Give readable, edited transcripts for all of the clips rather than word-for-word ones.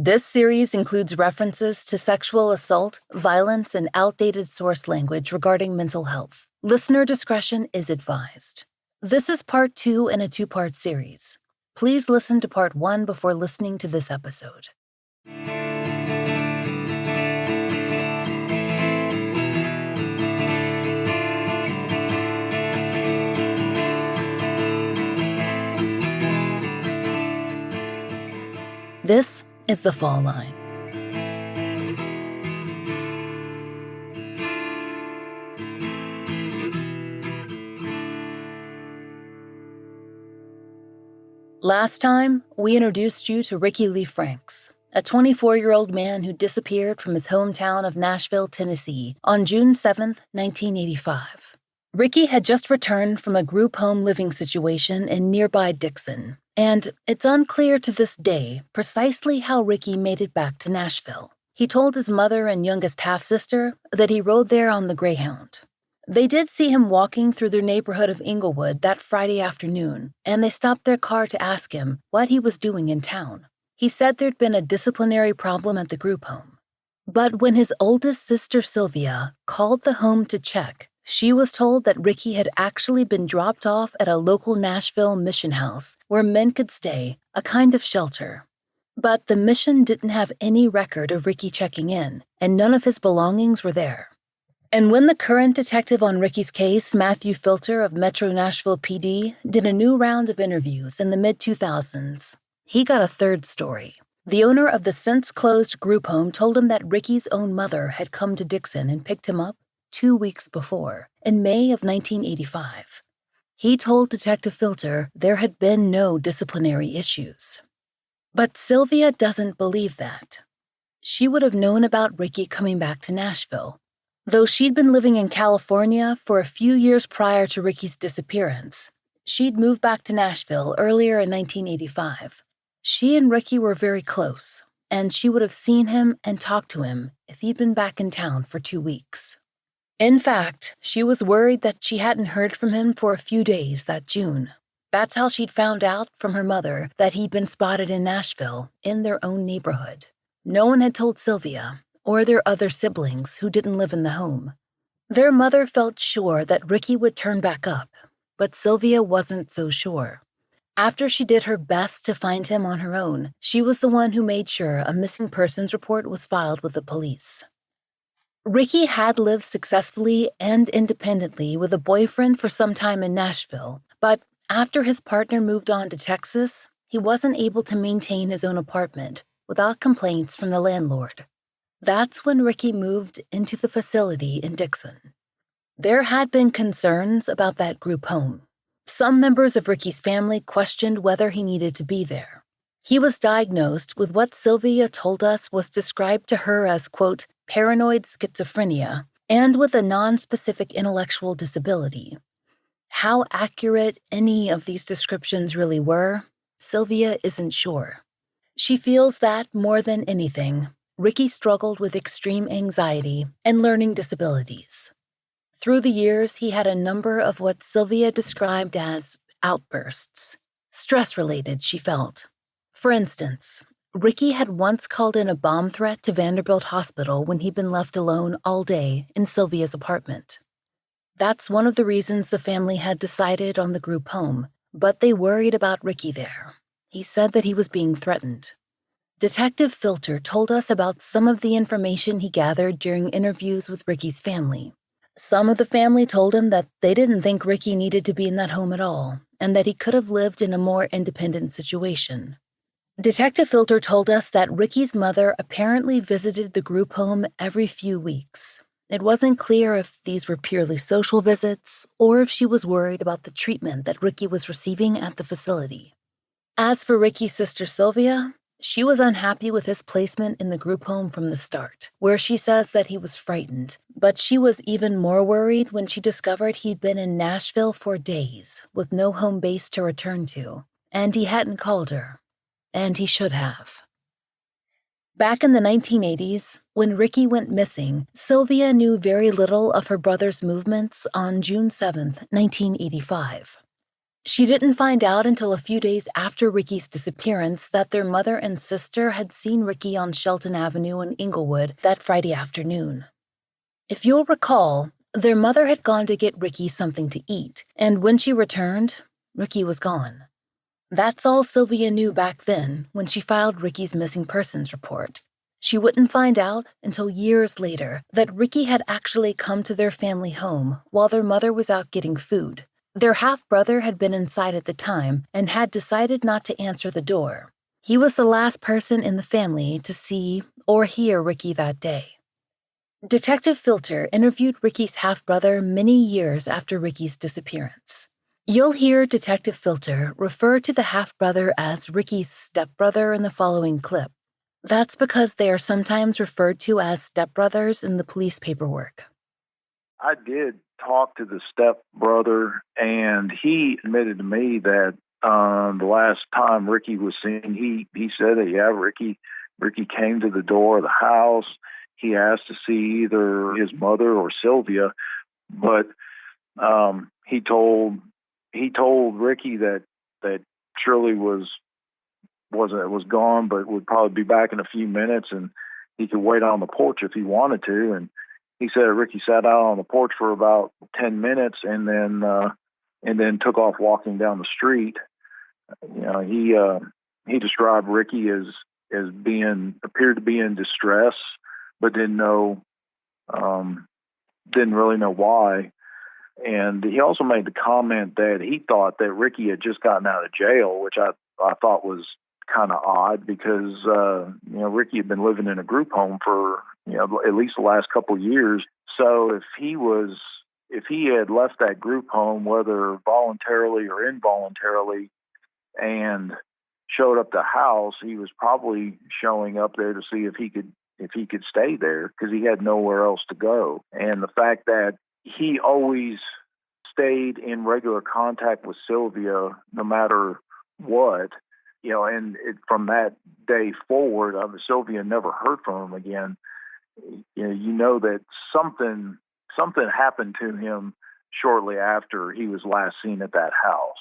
This series includes references to sexual assault, violence, and outdated source language regarding mental health. Listener discretion is advised. This is part 2 in a 2-part series. Please listen to part 1 before listening to this episode. This is The Fall Line. Last time, we introduced you to Ricky Lee Franks, a 24-year-old man who disappeared from his hometown of Nashville, Tennessee, on June 7, 1985. Ricky had just returned from a group home living situation in nearby Dickson, and it's unclear to this day precisely how Ricky made it back to Nashville. He told his mother and youngest half-sister that he rode there on the Greyhound. They did see him walking through their neighborhood of Inglewood that Friday afternoon, and they stopped their car to ask him what he was doing in town. He said there'd been a disciplinary problem at the group home. But when his oldest sister, Sylvia, called the home to check, she was told that Ricky had actually been dropped off at a local Nashville mission house where men could stay, a kind of shelter. But the mission didn't have any record of Ricky checking in, and none of his belongings were there. And when the current detective on Ricky's case, Matthew Filter of Metro Nashville PD, did a new round of interviews in the mid-2000s, he got a third story. The owner of the since-closed group home told him that Ricky's own mother had come to Dickson and picked him up 2 weeks before, in May of 1985. He told Detective Filter there had been no disciplinary issues. But Sylvia doesn't believe that. She would have known about Ricky coming back to Nashville. Though she'd been living in California for a few years prior to Ricky's disappearance, she'd moved back to Nashville earlier in 1985. She and Ricky were very close, and she would have seen him and talked to him if he'd been back in town for 2 weeks. In fact, she was worried that she hadn't heard from him for a few days that June. That's how she'd found out from her mother that he'd been spotted in Nashville, in their own neighborhood. No one had told Sylvia, or their other siblings who didn't live in the home. Their mother felt sure that Ricky would turn back up, but Sylvia wasn't so sure. After she did her best to find him on her own, she was the one who made sure a missing persons report was filed with the police. Ricky had lived successfully and independently with a boyfriend for some time in Nashville, but after his partner moved on to Texas, he wasn't able to maintain his own apartment without complaints from the landlord. That's when Ricky moved into the facility in Dickson. There had been concerns about that group home. Some members of Ricky's family questioned whether he needed to be there. He was diagnosed with what Sylvia told us was described to her as, quote, paranoid schizophrenia, and with a non-specific intellectual disability. How accurate any of these descriptions really were, Sylvia isn't sure. She feels that, more than anything, Ricky struggled with extreme anxiety and learning disabilities. Through the years, he had a number of what Sylvia described as outbursts, stress-related, she felt. For instance, Ricky had once called in a bomb threat to Vanderbilt Hospital when he'd been left alone all day in Sylvia's apartment. That's one of the reasons the family had decided on the group home, but they worried about Ricky there. He said that he was being threatened. Detective Filter told us about some of the information he gathered during interviews with Ricky's family. Some of the family told him that they didn't think Ricky needed to be in that home at all, and that he could have lived in a more independent situation. Detective Filter told us that Ricky's mother apparently visited the group home every few weeks. It wasn't clear if these were purely social visits or if she was worried about the treatment that Ricky was receiving at the facility. As for Ricky's sister Sylvia, she was unhappy with his placement in the group home from the start, where she says that he was frightened, but she was even more worried when she discovered he'd been in Nashville for days with no home base to return to, and he hadn't called her. And he should have. Back in the 1980s, when Ricky went missing, Sylvia knew very little of her brother's movements on June 7, 1985. She didn't find out until a few days after Ricky's disappearance that their mother and sister had seen Ricky on Shelton Avenue in Inglewood that Friday afternoon. If you'll recall, their mother had gone to get Ricky something to eat, and when she returned, Ricky was gone. That's all Sylvia knew back then when she filed Ricky's missing persons report. She wouldn't find out until years later that Ricky had actually come to their family home while their mother was out getting food. Their half-brother had been inside at the time and had decided not to answer the door. He was the last person in the family to see or hear Ricky that day. Detective Filter interviewed Ricky's half-brother many years after Ricky's disappearance. You'll hear Detective Filter refer to the half-brother as Ricky's stepbrother in the following clip. That's because they are sometimes referred to as stepbrothers in the police paperwork. I did talk to the stepbrother, and he admitted to me that the last time Ricky was seen, he said that, yeah, Ricky came to the door of the house. He asked to see either his mother or Sylvia, but he told Ricky that Shirley was gone, but would probably be back in a few minutes, and he could wait on the porch if he wanted to. And he said Ricky sat out on the porch for about 10 minutes, and then took off walking down the street. You know, he described Ricky as appeared to be in distress, but didn't really know why. And he also made the comment that he thought that Ricky had just gotten out of jail, which I thought was kind of odd because, Ricky had been living in a group home for, at least the last couple of years. So if he had left that group home, whether voluntarily or involuntarily, and showed up the house, he was probably showing up there to see if he could stay there because he had nowhere else to go. And the fact that he always stayed in regular contact with Sylvia no matter what, from that day forward, Sylvia never heard from him again. That something happened to him shortly after he was last seen at that house.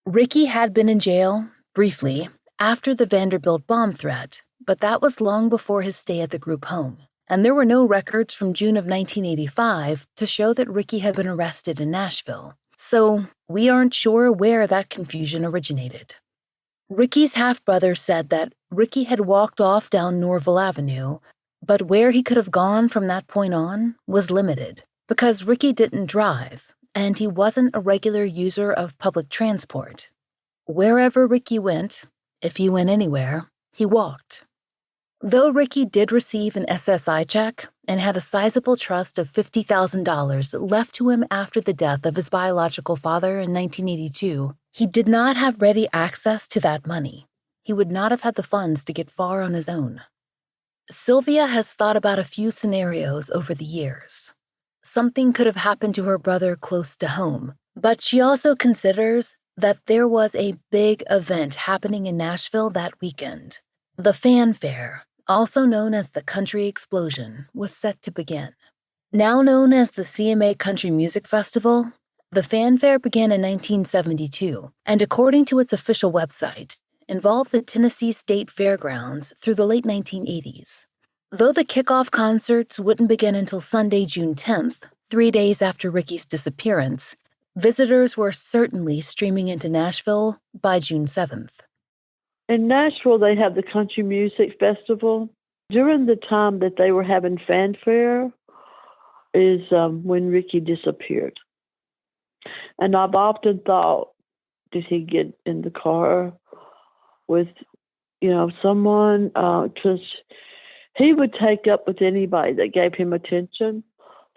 Ricky had been in jail, briefly, after the Vanderbilt bomb threat, but that was long before his stay at the group home. And there were no records from June of 1985 to show that Ricky had been arrested in Nashville. So we aren't sure where that confusion originated. Ricky's half-brother said that Ricky had walked off down Norville Avenue, but where he could have gone from that point on was limited, because Ricky didn't drive, and he wasn't a regular user of public transport. Wherever Ricky went, if he went anywhere, he walked. Though Ricky did receive an SSI check and had a sizable trust of $50,000 left to him after the death of his biological father in 1982, he did not have ready access to that money. He would not have had the funds to get far on his own. Sylvia has thought about a few scenarios over the years. Something could have happened to her brother close to home, but she also considers that there was a big event happening in Nashville that weekend. The fanfare, also known as the Country Explosion, was set to begin. Now known as the CMA Country Music Festival, the fanfare began in 1972, and according to its official website, involved the Tennessee State Fairgrounds through the late 1980s. Though the kickoff concerts wouldn't begin until Sunday, June 10th, 3 days after Ricky's disappearance, visitors were certainly streaming into Nashville by June 7th. In Nashville, they have the Country Music Festival. During the time that they were having fanfare is when Ricky disappeared. And I've often thought, did he get in the car with, someone? Because he would take up with anybody that gave him attention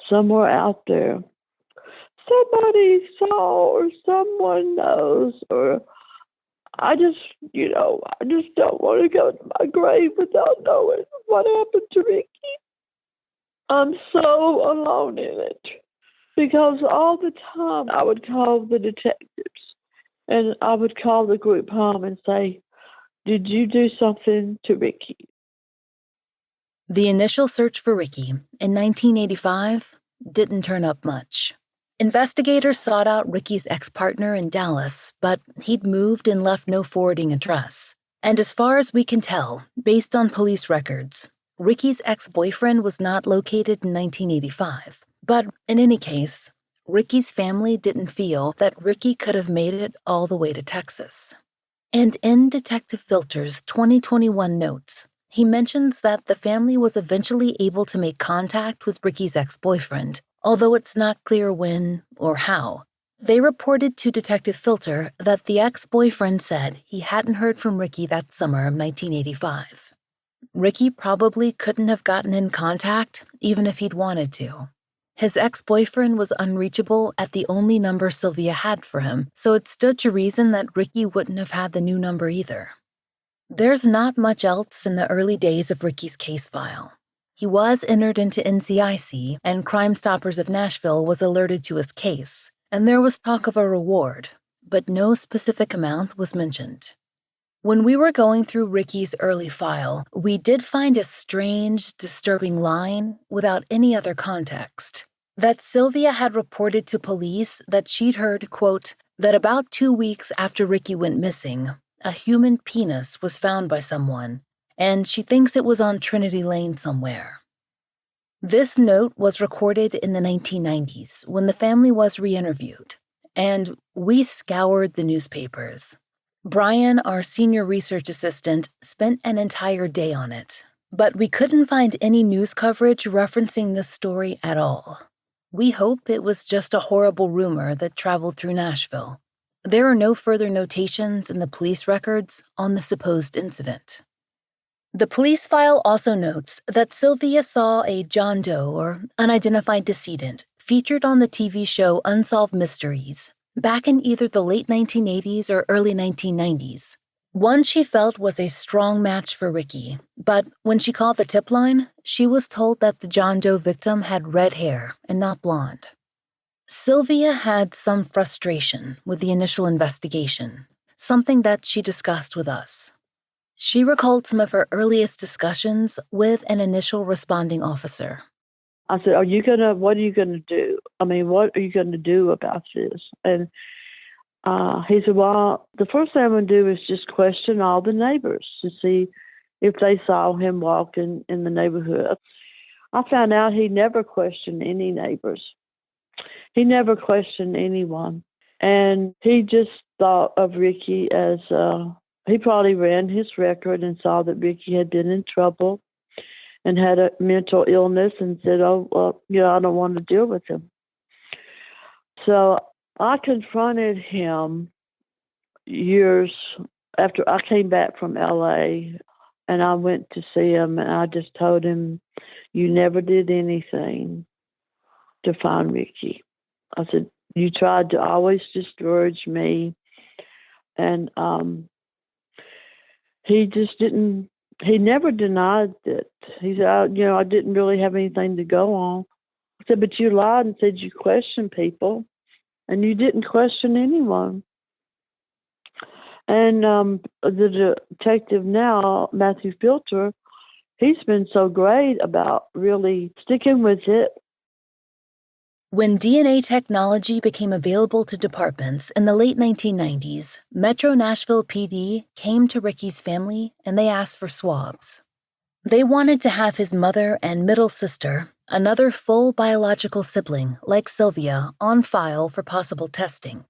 somewhere out there. Somebody saw or someone knows, or I just don't want to go to my grave without knowing what happened to Ricky. I'm so alone in it because all the time I would call the detectives and I would call the group home and say, did you do something to Ricky? The initial search for Ricky in 1985 didn't turn up much. Investigators sought out Ricky's ex-partner in Dallas, but he'd moved and left no forwarding address. And as far as we can tell, based on police records, Ricky's ex-boyfriend was not located in 1985. But in any case, Ricky's family didn't feel that Ricky could have made it all the way to Texas. And in Detective Filter's 2021 notes, he mentions that the family was eventually able to make contact with Ricky's ex-boyfriend, although it's not clear when or how. They reported to Detective Filter that the ex-boyfriend said he hadn't heard from Ricky that summer of 1985. Ricky probably couldn't have gotten in contact, even if he'd wanted to. His ex-boyfriend was unreachable at the only number Sylvia had for him, so it stood to reason that Ricky wouldn't have had the new number either. There's not much else in the early days of Ricky's case file. He was entered into NCIC, and Crime Stoppers of Nashville was alerted to his case, and there was talk of a reward, but no specific amount was mentioned. When we were going through Ricky's early file, we did find a strange, disturbing line without any other context. That Sylvia had reported to police that she'd heard, quote, that about 2 weeks after Ricky went missing, a human penis was found by someone, and she thinks it was on Trinity Lane somewhere. This note was recorded in the 1990s when the family was re-interviewed, and we scoured the newspapers. Brian, our senior research assistant, spent an entire day on it, but we couldn't find any news coverage referencing this story at all. We hope it was just a horrible rumor that traveled through Nashville. There are no further notations in the police records on the supposed incident. The police file also notes that Sylvia saw a John Doe, or unidentified decedent, featured on the TV show Unsolved Mysteries back in either the late 1980s or early 1990s. One she felt was a strong match for Ricky, but when she called the tip line, she was told that the John Doe victim had red hair and not blonde. Sylvia had some frustration with the initial investigation, something that she discussed with us. She recalled some of her earliest discussions with an initial responding officer. I said, what are you going to do? I mean, what are you going to do about this? And he said, well, the first thing I'm going to do is just question all the neighbors to see if they saw him walking in the neighborhood. I found out he never questioned any neighbors. He never questioned anyone. And he just thought of Ricky as, he probably ran his record and saw that Ricky had been in trouble and had a mental illness and said, oh, well, I don't want to deal with him. So I confronted him years after I came back from L.A., and I went to see him, and I just told him, you never did anything to find Ricky. I said, you tried to always discourage me. And he just didn't. He never denied it. He said, I didn't really have anything to go on. I said, but you lied and said you questioned people, and you didn't question anyone. And the detective now, Matthew Filter, he's been so great about really sticking with it. When DNA technology became available to departments in the late 1990s, Metro Nashville PD came to Ricky's family and they asked for swabs. They wanted to have his mother and middle sister, another full biological sibling like Sylvia, on file for possible testing.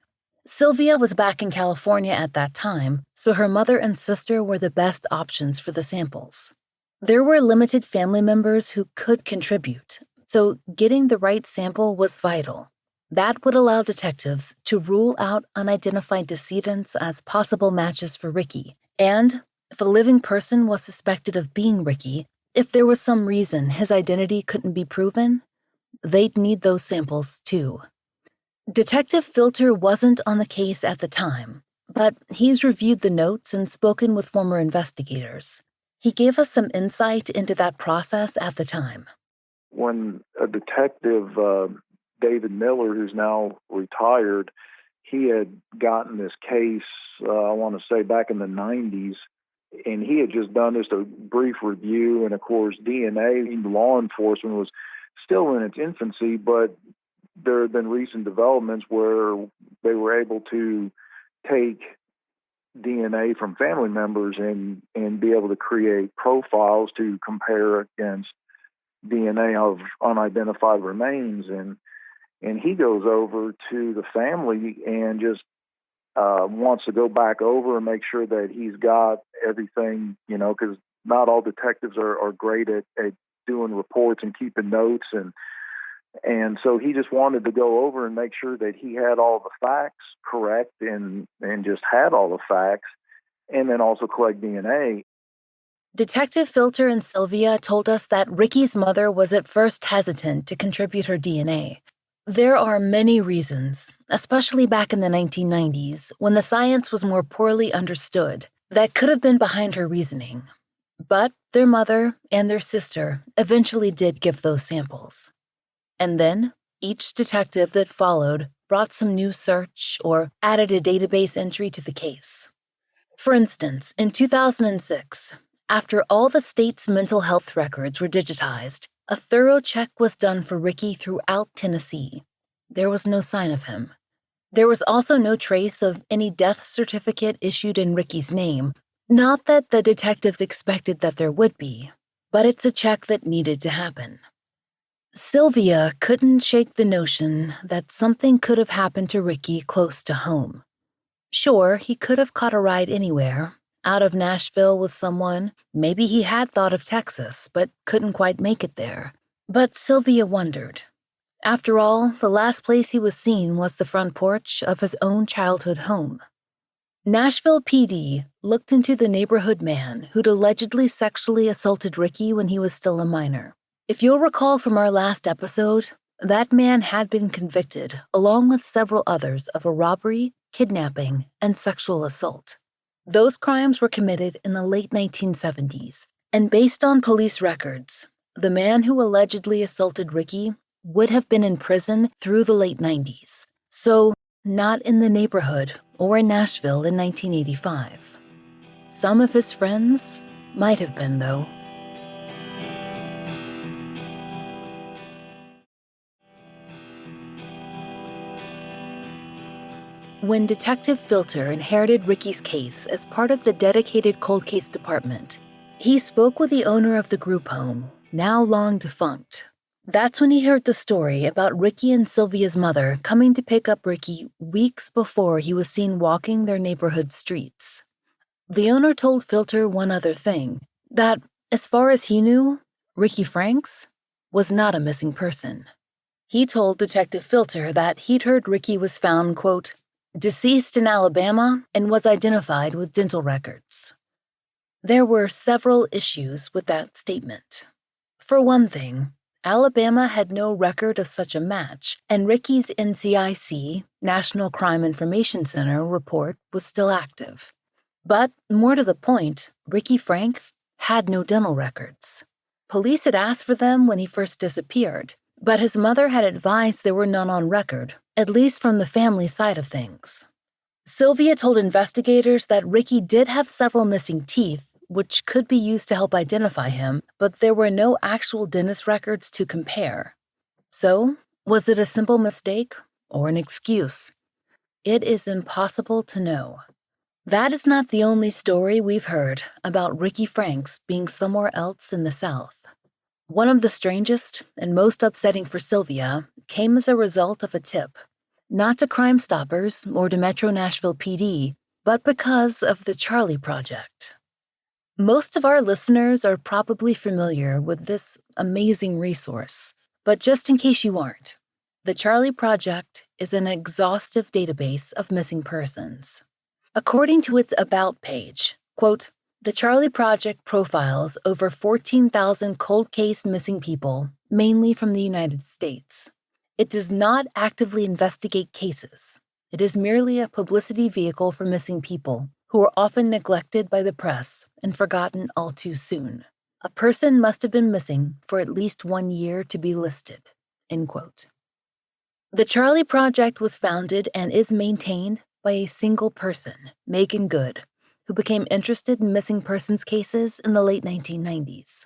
Sylvia was back in California at that time, so her mother and sister were the best options for the samples. There were limited family members who could contribute, so getting the right sample was vital. That would allow detectives to rule out unidentified decedents as possible matches for Ricky, and if a living person was suspected of being Ricky, if there was some reason his identity couldn't be proven, they'd need those samples too. Detective Filter wasn't on the case at the time, but he's reviewed the notes and spoken with former investigators. He gave us some insight into that process at the time. When a detective, David Miller, who's now retired, he had gotten this case, I want to say back in the 90s, and he had just done just a brief review. And of course, DNA, law enforcement was still in its infancy, but there have been recent developments where they were able to take DNA from family members and be able to create profiles to compare against DNA of unidentified remains. And he goes over to the family and just wants to go back over and make sure that he's got everything, because not all detectives are great at doing reports and keeping notes. And so he just wanted to go over and make sure that he had all the facts correct and just had all the facts, and then also collect DNA. Detective Filter and Sylvia told us that Ricky's mother was at first hesitant to contribute her DNA. There are many reasons, especially back in the 1990s, when the science was more poorly understood, that could have been behind her reasoning. But their mother and their sister eventually did give those samples. And then, each detective that followed brought some new search or added a database entry to the case. For instance, in 2006, after all the state's mental health records were digitized, a thorough check was done for Ricky throughout Tennessee. There was no sign of him. There was also no trace of any death certificate issued in Ricky's name. Not that the detectives expected that there would be, but it's a check that needed to happen. Sylvia couldn't shake the notion that something could have happened to Ricky close to home. Sure, he could have caught a ride anywhere, out of Nashville with someone. Maybe he had thought of Texas, but couldn't quite make it there. But Sylvia wondered. After all, the last place he was seen was the front porch of his own childhood home. Nashville PD looked into the neighborhood man who'd allegedly sexually assaulted Ricky when he was still a minor. If you'll recall from our last episode, that man had been convicted, along with several others, of a robbery, kidnapping, and sexual assault. Those crimes were committed in the late 1970s, and based on police records, the man who allegedly assaulted Ricky would have been in prison through the late 90s, so not in the neighborhood or in Nashville in 1985. Some of his friends might have been, though. When Detective Filter inherited Ricky's case as part of the dedicated cold case department, he spoke with the owner of the group home, now long defunct. That's when he heard the story about Ricky and Sylvia's mother coming to pick up Ricky weeks before he was seen walking their neighborhood streets. The owner told Filter one other thing, that, as far as he knew, Ricky Franks was not a missing person. He told Detective Filter that he'd heard Ricky was found, quote, deceased in Alabama and was identified with dental records. There were several issues with that statement. For one thing, Alabama had no record of such a match, and Ricky's NCIC, National Crime Information Center, report was still active. But, more to the point, Ricky Franks had no dental records. Police had asked for them when he first disappeared, but his mother had advised there were none on record, at least from the family side of things. Sylvia told investigators that Ricky did have several missing teeth, which could be used to help identify him, but there were no actual dentist records to compare. So, was it a simple mistake or an excuse? It is impossible to know. That is not the only story we've heard about Ricky Franks being somewhere else in the South. One of the strangest and most upsetting for Sylvia came as a result of a tip, not to Crime Stoppers or to Metro Nashville PD, but because of the Charlie Project. Most of our listeners are probably familiar with this amazing resource, but just in case you aren't, the Charlie Project is an exhaustive database of missing persons. According to its About page, quote, the Charlie Project profiles over 14,000 cold case missing people, mainly from the United States. It does not actively investigate cases. It is merely a publicity vehicle for missing people, who are often neglected by the press and forgotten all too soon. A person must have been missing for at least 1 year to be listed, end quote. The Charlie Project was founded and is maintained by a single person, Megan Good, who became interested in missing persons cases in the late 1990s.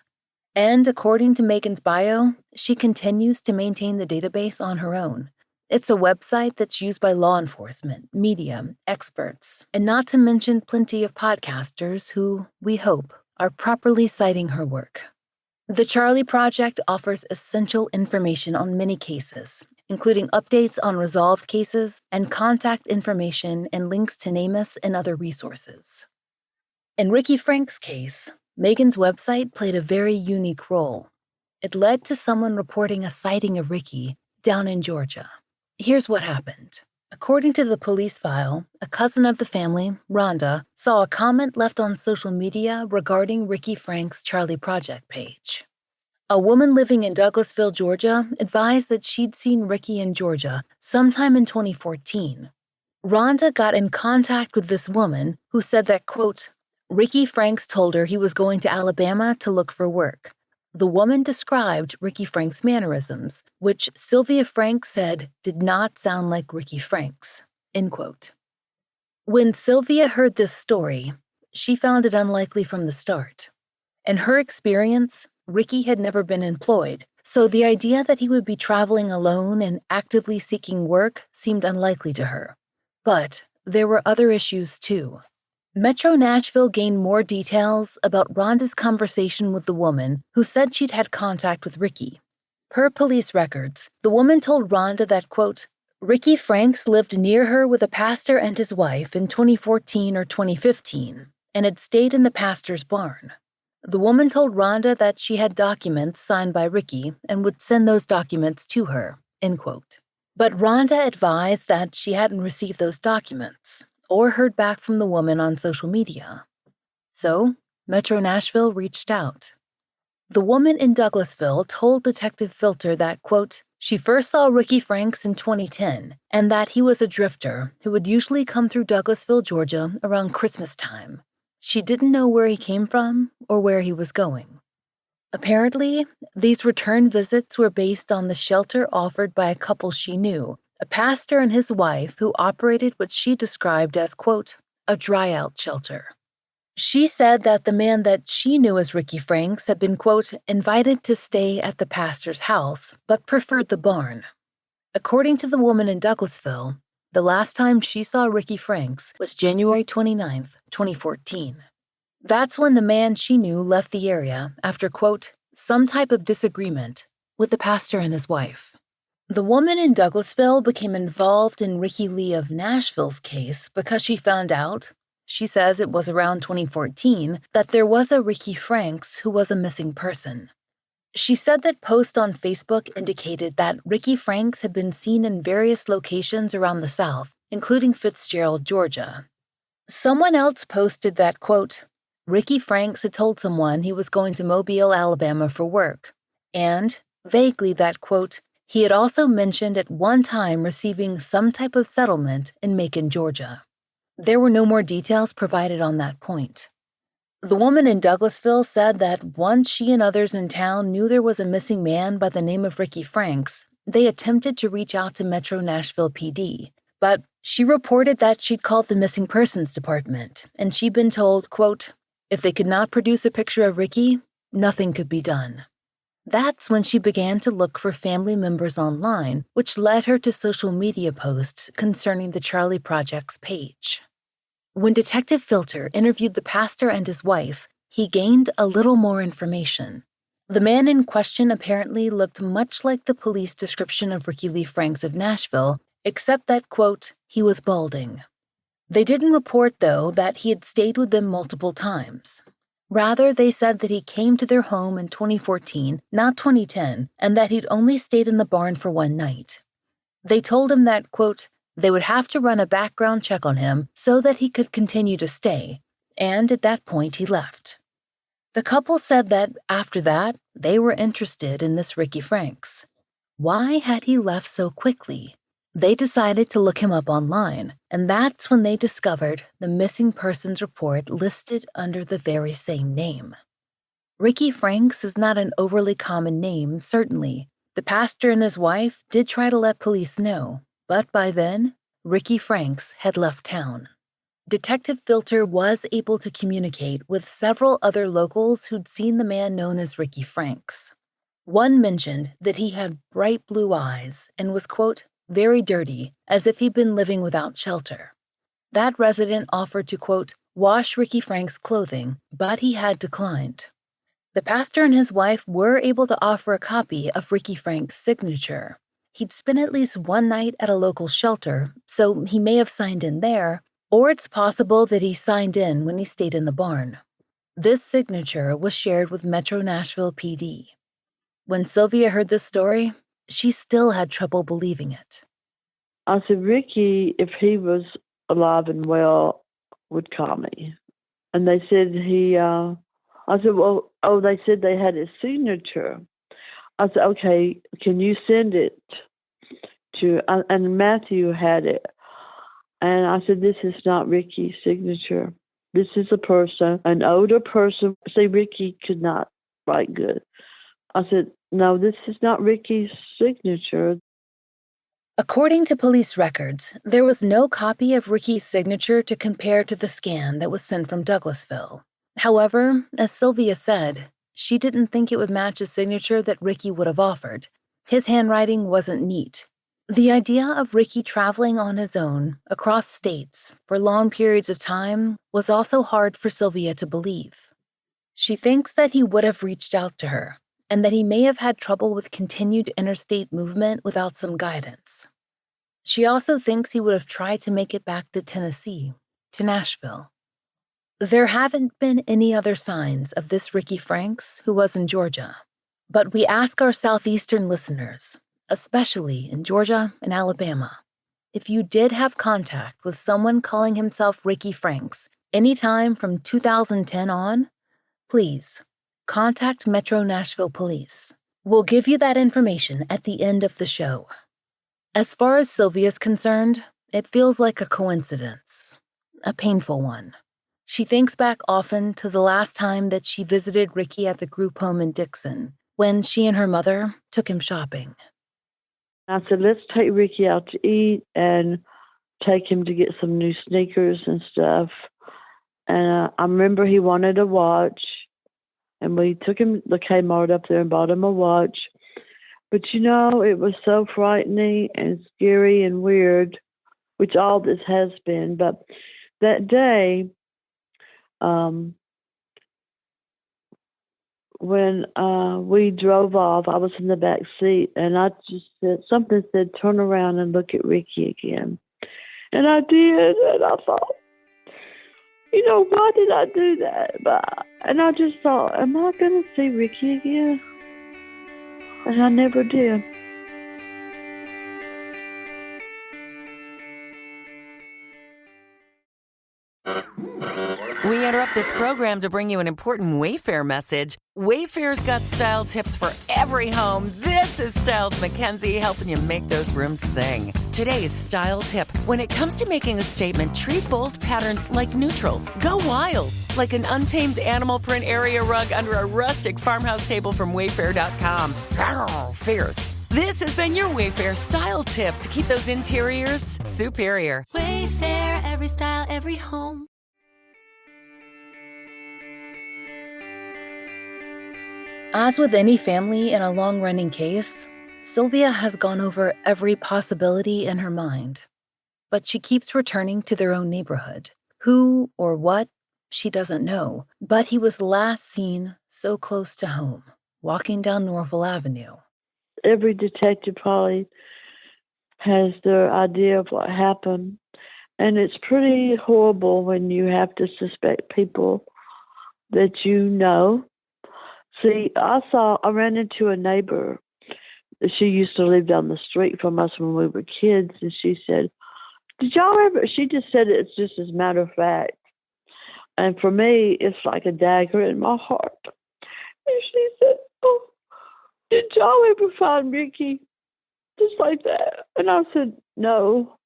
And according to Megan's bio, she continues to maintain the database on her own. It's a website that's used by law enforcement, media, experts, and not to mention plenty of podcasters who, we hope, are properly citing her work. The Charlie Project offers essential information on many cases, including updates on resolved cases and contact information and links to NamUs and other resources. In Ricky Frank's case, Megan's website played a very unique role. It led to someone reporting a sighting of Ricky down in Georgia. Here's what happened. According to the police file, a cousin of the family, Rhonda, saw a comment left on social media regarding Ricky Frank's Charlie Project page. A woman living in Douglasville, Georgia, advised that she'd seen Ricky in Georgia sometime in 2014. Rhonda got in contact with this woman who said that, quote, Ricky Franks told her he was going to Alabama to look for work. The woman described Ricky Frank's mannerisms, which Sylvia Frank said did not sound like Ricky Frank's, end quote. When Sylvia heard this story, she found it unlikely from the start. In her experience, Ricky had never been employed, so the idea that he would be traveling alone and actively seeking work seemed unlikely to her. But there were other issues too. Metro Nashville gained more details about Rhonda's conversation with the woman who said she'd had contact with Ricky. Per police records, the woman told Rhonda that, quote, Ricky Franks lived near her with a pastor and his wife in 2014 or 2015 and had stayed in the pastor's barn. The woman told Rhonda that she had documents signed by Ricky and would send those documents to her, end quote. But Rhonda advised that she hadn't received those documents or heard back from the woman on social media. So, Metro Nashville reached out. The woman in Douglasville told Detective Filter that, quote, she first saw Ricky Franks in 2010 and that he was a drifter who would usually come through Douglasville, Georgia around Christmas time. She didn't know where he came from or where he was going. Apparently, these return visits were based on the shelter offered by a couple she knew, a pastor and his wife who operated what she described as, quote, a dry-out shelter. She said that the man that she knew as Ricky Franks had been, quote, invited to stay at the pastor's house, but preferred the barn. According to the woman in Douglasville, the last time she saw Ricky Franks was January 29, 2014. That's when the man she knew left the area after, quote, some type of disagreement with the pastor and his wife. The woman in Douglasville became involved in Ricky Lee of Nashville's case because she found out, she says it was around 2014, that there was a Ricky Franks who was a missing person. She said that posts on Facebook indicated that Ricky Franks had been seen in various locations around the South, including Fitzgerald, Georgia. Someone else posted that, quote, Ricky Franks had told someone he was going to Mobile, Alabama for work, and, vaguely, that, quote, he had also mentioned at one time receiving some type of settlement in Macon, Georgia. There were no more details provided on that point. The woman in Douglasville said that once she and others in town knew there was a missing man by the name of Ricky Franks, they attempted to reach out to Metro Nashville PD, but she reported that she'd called the Missing Persons Department, and she'd been told, quote, if they could not produce a picture of Ricky, nothing could be done. That's when she began to look for family members online, which led her to social media posts concerning the Charlie Project's page. When Detective Filter interviewed the pastor and his wife, he gained a little more information. The man in question apparently looked much like the police description of Ricky Lee Franks of Nashville, except that, quote, he was balding. They didn't report, though, that he had stayed with them multiple times. Rather, they said that he came to their home in 2014, not 2010, and that he'd only stayed in the barn for one night. They told him that, quote, they would have to run a background check on him so that he could continue to stay, and at that point he left. The couple said that, after that, they were interested in this Ricky Franks. Why had he left so quickly? They decided to look him up online, and that's when they discovered the missing persons report listed under the very same name. Ricky Franks is not an overly common name, certainly. The pastor and his wife did try to let police know, but by then, Ricky Franks had left town. Detective Filter was able to communicate with several other locals who'd seen the man known as Ricky Franks. One mentioned that he had bright blue eyes and was, quote, very dirty, as if he'd been living without shelter. That resident offered to, quote, wash Ricky Frank's clothing, but he had declined. The pastor and his wife were able to offer a copy of Ricky Frank's signature. He'd spent at least one night at a local shelter, so he may have signed in there, or it's possible that he signed in when he stayed in the barn. This signature was shared with Metro Nashville PD. When Sylvia heard this story, she still had trouble believing it. I said, Ricky, if he was alive and well, would call me. And they said I said, they said they had his signature. I said, okay, can you send it to, and Matthew had it. And I said, this is not Ricky's signature. This is a person, an older person. See, Ricky could not write good. I said, no, this is not Ricky's signature. According to police records, there was no copy of Ricky's signature to compare to the scan that was sent from Douglasville. However, as Sylvia said, she didn't think it would match a signature that Ricky would have offered. His handwriting wasn't neat. The idea of Ricky traveling on his own across states for long periods of time was also hard for Sylvia to believe. She thinks that he would have reached out to her and that he may have had trouble with continued interstate movement without some guidance. She also thinks he would have tried to make it back to Tennessee, to Nashville. There haven't been any other signs of this Ricky Franks who was in Georgia, but we ask our southeastern listeners, especially in Georgia and Alabama, if you did have contact with someone calling himself Ricky Franks anytime from 2010 on, please contact Metro Nashville Police. We'll give you that information at the end of the show. As far as Sylvia's concerned, it feels like a coincidence, a painful one. She thinks back often to the last time that she visited Ricky at the group home in Dickson, when she and her mother took him shopping. I said, let's take Ricky out to eat and take him to get some new sneakers and stuff. And I remember he wanted a watch, and we took him to the Kmart up there and bought him a watch. But, it was so frightening and scary and weird, which all this has been. But that day, when we drove off, I was in the back seat, and I just something said, turn around and look at Ricky again. And I did, and I thought, why did I do that? And I just thought, am I going to see Ricky again? And I never did. We interrupt this program to bring you an important Wayfair message. Wayfair's got style tips for every home. This is Styles McKenzie helping you make those rooms sing. Today's style tip. When it comes to making a statement, treat bold patterns like neutrals. Go wild, like an untamed animal print area rug under a rustic farmhouse table from Wayfair.com. Arr, fierce. This has been your Wayfair style tip to keep those interiors superior. Wayfair, every style, every home. As with any family in a long-running case, Sylvia has gone over every possibility in her mind. But she keeps returning to their own neighborhood. Who or what, she doesn't know. But he was last seen so close to home, walking down Norville Avenue. Every detective probably has their idea of what happened. And it's pretty horrible when you have to suspect people that you know. See, I ran into a neighbor. She used to live down the street from us when we were kids, and she said, she just said it's just as a matter of fact. And for me, it's like a dagger in my heart. And she said, oh, did y'all ever find Ricky just like that? And I said, no.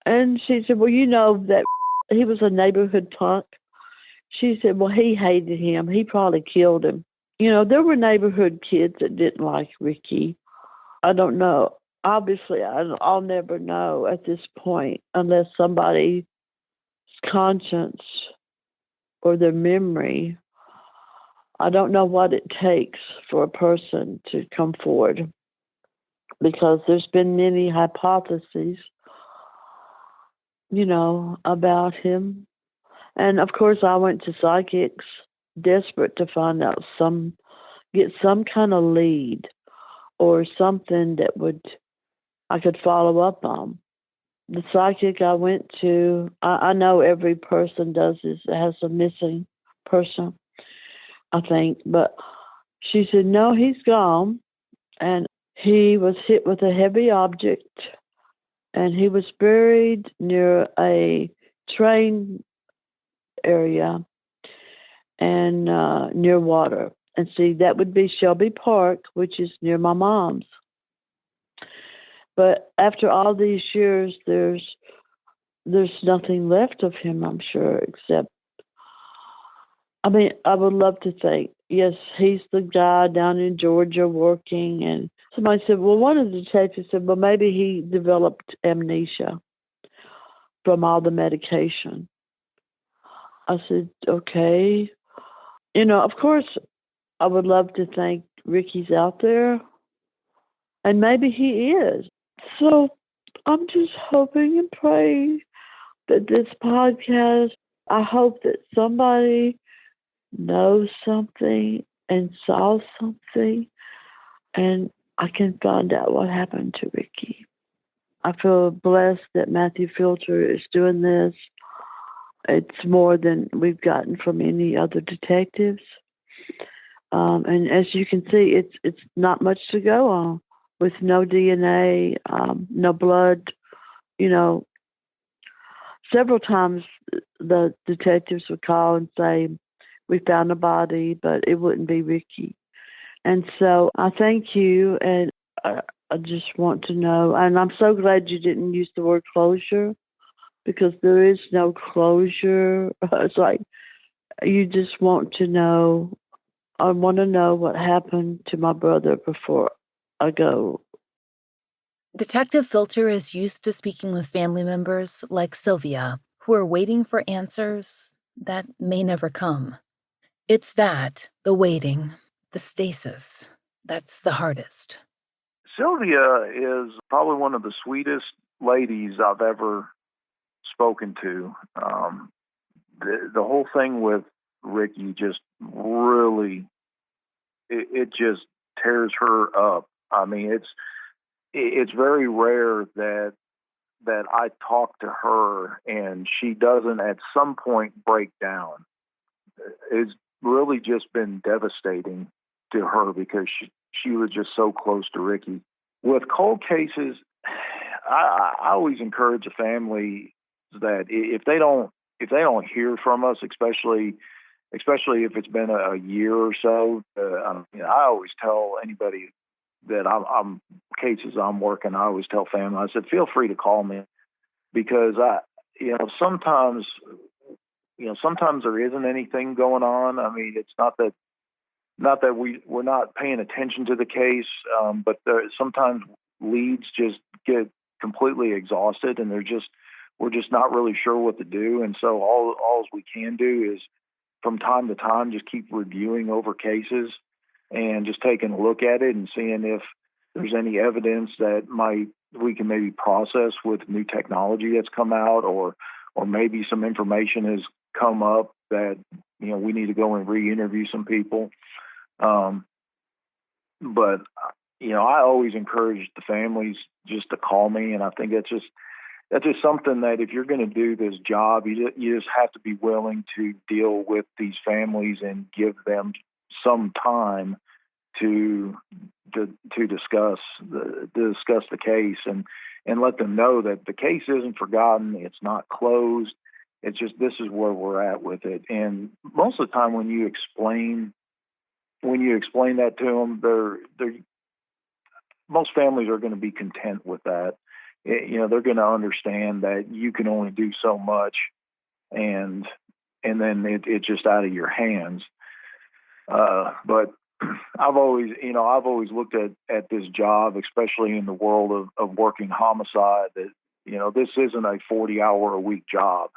And she said, well, that he was a neighborhood punk. She said, well, he hated him. He probably killed him. There were neighborhood kids that didn't like Ricky. I don't know. Obviously, I'll never know at this point unless somebody's conscience or their memory. I don't know what it takes for a person to come forward because there's been many hypotheses, about him. And of course, I went to psychics, desperate to find out get some kind of lead or something that I could follow up on. The psychic I went to, I know every person has a missing person, I think, but she said, no, he's gone. And he was hit with a heavy object, and he was buried near a train area and near water. And see, that would be Shelby Park, which is near my mom's. But after all these years, there's nothing left of him, I'm sure, except, I would love to think, yes, he's the guy down in Georgia working. And somebody said, well, one of the detectives said, well, maybe he developed amnesia from all the medication. I said, okay. Of course, I would love to think Ricky's out there, and maybe he is. So I'm just hoping and praying that this podcast, I hope that somebody knows something and saw something, and I can find out what happened to Ricky. I feel blessed that Matthew Filter is doing this. It's more than we've gotten from any other detectives. And as you can see, it's not much to go on with no DNA, no blood. Several times the detectives would call and say, we found a body, but it wouldn't be Ricky. And so I thank you, and I just want to know, and I'm so glad you didn't use the word closure, because there is no closure. It's like you just want to know. I want to know what happened to my brother before I go. Detective Filter is used to speaking with family members like Sylvia, who are waiting for answers that may never come. It's the waiting, the stasis, that's the hardest. Sylvia is probably one of the sweetest ladies I've ever spoken to. The whole thing with Ricky just really, it just tears her up. I mean, it's very rare that I talk to her and she doesn't at some point break down. It's really just been devastating to her because she was just so close to Ricky. With cold cases, I always encourage a family that if they don't hear from us, especially if it's been a year or so, I always tell anybody that I'm cases I'm working, I always tell family, I said, feel free to call me, because sometimes there isn't anything going on. I mean, it's not that we're not paying attention to the case, but sometimes leads just get completely exhausted, and we're just not really sure what to do. And so all we can do is from time to time just keep reviewing over cases and just taking a look at it and seeing if there's any evidence that we can maybe process with new technology that's come out, or maybe some information has come up that we need to go and re-interview some people. But I always encourage the families just to call me, and I think that's just something that if you're going to do this job, you just have to be willing to deal with these families and give them some time to discuss the case and let them know that the case isn't forgotten, it's not closed. It's just this is where we're at with it. And most of the time, when you explain that to them, most families are going to be content with that. They're going to understand that you can only do so much, and then it's just out of your hands. But I've always looked at this job, especially in the world of working homicide, that this isn't a 40-hour-a-week job.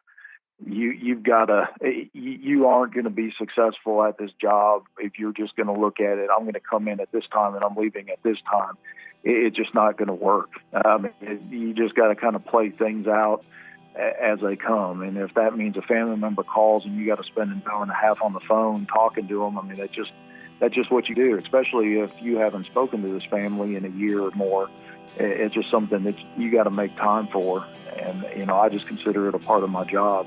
you've got to, you aren't going to be successful at this job if you're just going to look at it. I'm going to come in at this time and I'm leaving at this time. It's just not going to work. You just got to kind of play things out as they come. And if that means a family member calls and you got to spend an hour and a half on the phone talking to them, I mean, that's just what you do, especially if you haven't spoken to this family in a year or more. It's just something that you got to make time for. And, I just consider it a part of my job.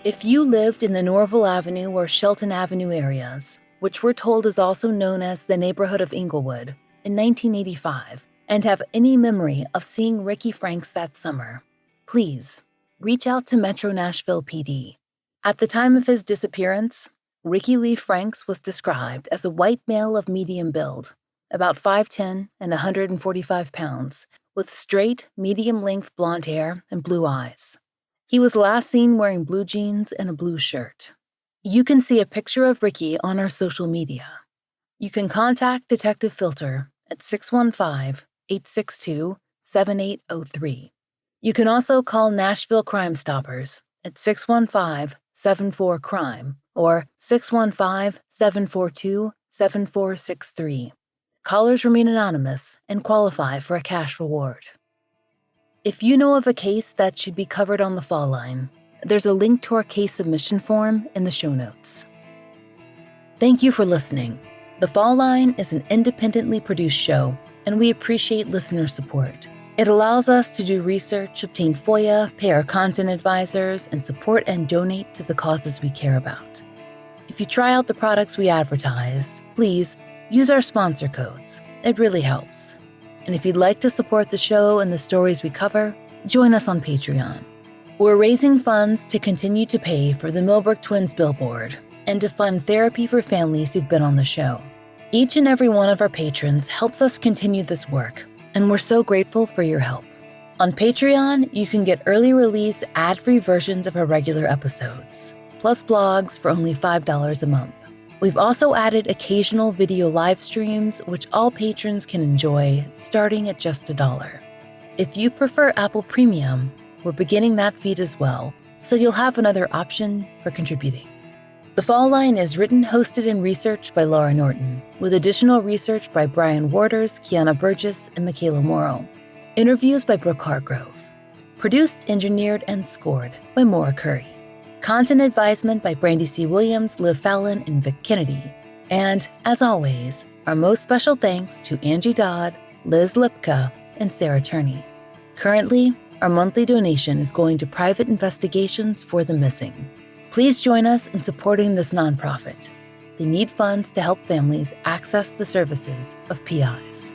If you lived in the Norville Avenue or Shelton Avenue areas, which we're told is also known as the neighborhood of Inglewood, in 1985, and have any memory of seeing Ricky Franks that summer, please reach out to Metro Nashville PD. At the time of his disappearance, Ricky Lee Franks was described as a white male of medium build, about 5'10" and 145 pounds, with straight, medium-length blonde hair and blue eyes. He was last seen wearing blue jeans and a blue shirt. You can see a picture of Ricky on our social media. You can contact Detective Filter at 615-862-7803. You can also call Nashville Crime Stoppers at 615-74-CRIME or 615-742-7463. Callers remain anonymous and qualify for a cash reward. If you know of a case that should be covered on the Fall Line, there's a link to our case submission form in the show notes. Thank you for listening. The Fall Line is an independently produced show, and we appreciate listener support. It allows us to do research, obtain FOIA, pay our content advisors, and support and donate to the causes we care about. If you try out the products we advertise, please use our sponsor codes. It really helps. And if you'd like to support the show and the stories we cover, join us on Patreon. We're raising funds to continue to pay for the Millbrook Twins billboard and to fund therapy for families who've been on the show. Each and every one of our patrons helps us continue this work, and we're so grateful for your help. On Patreon, you can get early release ad-free versions of our regular episodes, plus blogs for only $5 a month. We've also added occasional video live streams, which all patrons can enjoy, starting at just $1. If you prefer Apple Premium, we're beginning that feed as well, so you'll have another option for contributing. The Fall Line is written, hosted, and researched by Laura Norton, with additional research by Brian Waters, Kiana Burgess, and Michaela Morrow. Interviews by Brooke Hargrove. Produced, engineered, and scored by Maura Curry. Content advisement by Brandy C. Williams, Liv Fallon, and Vic Kennedy. And, as always, our most special thanks to Angie Dodd, Liz Lipka, and Sarah Turney. Currently, our monthly donation is going to private investigations for the missing. Please join us in supporting this nonprofit. They need funds to help families access the services of PIs.